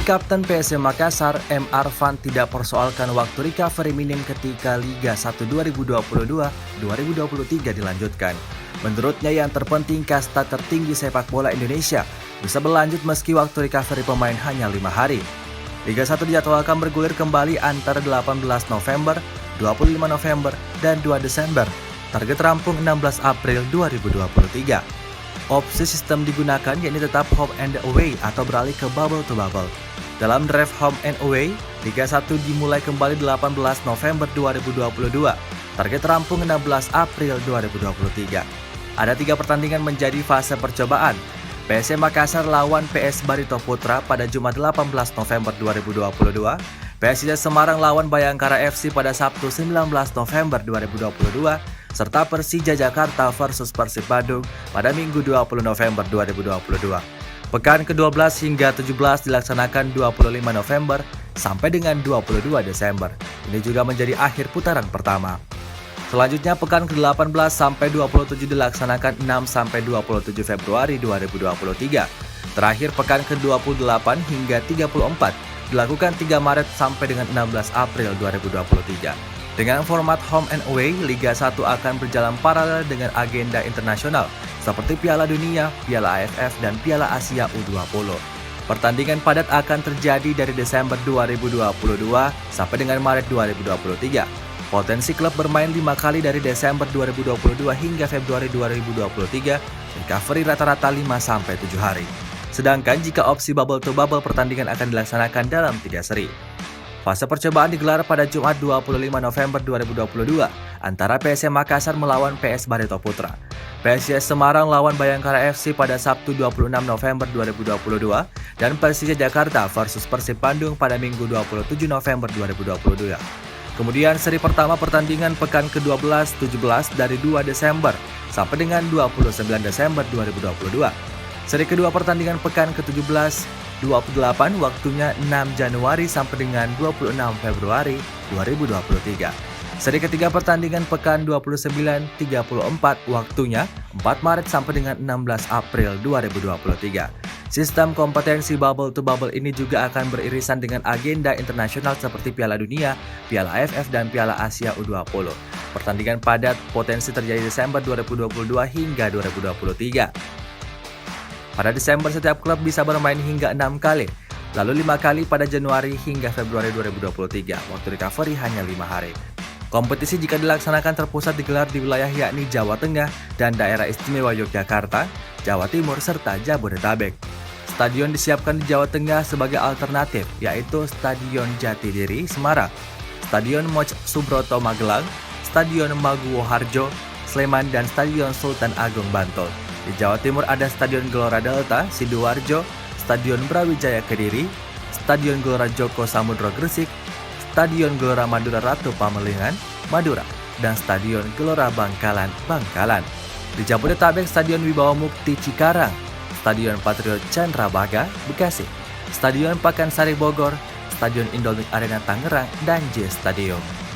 Kapten PSM Makassar, M. Arfan tidak persoalkan waktu recovery minim ketika Liga 1 2022-2023 dilanjutkan. Menurutnya yang terpenting kasta tertinggi sepak bola Indonesia bisa berlanjut meski waktu recovery pemain hanya 5 hari. Liga 1 dijadwalkan bergulir kembali antara 18 November, 25 November, dan 2 Desember. Target rampung 16 April 2023. Opsi sistem digunakan yakni tetap home and away atau beralih ke bubble to bubble. Dalam draft home and away, Liga 1 dimulai kembali 18 November 2022. Target rampung 16 April 2023. Ada 3 pertandingan menjadi fase percobaan. PSM Makassar lawan PS Barito Putra pada Jumat 18 November 2022. PSIS Semarang lawan Bayangkara FC pada Sabtu 19 November 2022. Serta Persija Jakarta versus Persib Bandung pada Minggu 20 November 2022. Pekan ke-12 hingga 17 dilaksanakan 25 November sampai dengan 22 Desember. Ini juga menjadi akhir putaran pertama. Selanjutnya pekan ke-18 sampai 27 dilaksanakan 6 sampai 27 Februari 2023. Terakhir pekan ke-28 hingga 34 dilakukan 3 Maret sampai dengan 16 April 2023. Dengan format home and away, Liga 1 akan berjalan paralel dengan agenda internasional seperti Piala Dunia, Piala AFF, dan Piala Asia U20. Pertandingan padat akan terjadi dari Desember 2022 sampai dengan Maret 2023. Potensi klub bermain 5 kali dari Desember 2022 hingga Februari 2023, recovery rata-rata 5 sampai 7 hari. Sedangkan jika opsi bubble to bubble, pertandingan akan dilaksanakan dalam 3 seri. Fase percobaan digelar pada Jumat 25 November 2022 antara PSM Makassar melawan PS Barito Putra. PSIS Semarang lawan Bayangkara FC pada Sabtu 26 November 2022 dan Persija Jakarta versus Persib Bandung pada Minggu 27 November 2022. Kemudian seri pertama pertandingan pekan ke-12-17 dari 2 Desember sampai dengan 29 Desember 2022. Seri kedua pertandingan pekan ke-17 28 waktunya 6 Januari sampai dengan 26 Februari 2023. Seri ketiga pertandingan pekan 29-34 waktunya 4 Maret sampai dengan 16 April 2023. Sistem kompetensi bubble to bubble ini juga akan beririsan dengan agenda internasional seperti Piala Dunia, Piala AFF, dan Piala Asia U20. Pertandingan padat potensi terjadi Desember 2022 hingga 2023. Pada Desember setiap klub bisa bermain hingga 6 kali, lalu 5 kali pada Januari hingga Februari 2023, waktu recovery hanya 5 hari. Kompetisi jika dilaksanakan terpusat digelar di wilayah yakni Jawa Tengah dan Daerah Istimewa Yogyakarta, Jawa Timur, serta Jabodetabek. Stadion disiapkan di Jawa Tengah sebagai alternatif, yaitu Stadion Jatidiri, Semarang, Stadion Moch Subroto, Magelang, Stadion Maguwo Harjo, Sleman, dan Stadion Sultan Agung, Bantul. Di Jawa Timur ada Stadion Gelora Delta, Sidoarjo, Stadion Brawijaya Kediri, Stadion Gelora Joko Samudro Gresik, Stadion Gelora Madura Ratu Pamelingan, Madura, dan Stadion Gelora Bangkalan, Bangkalan. Di Jabodetabek Stadion Wibawa Mukti Cikarang, Stadion Patriot Candrabaga, Bekasi, Stadion Pakansari Bogor, Stadion Indomie Arena Tangerang, dan J Stadium.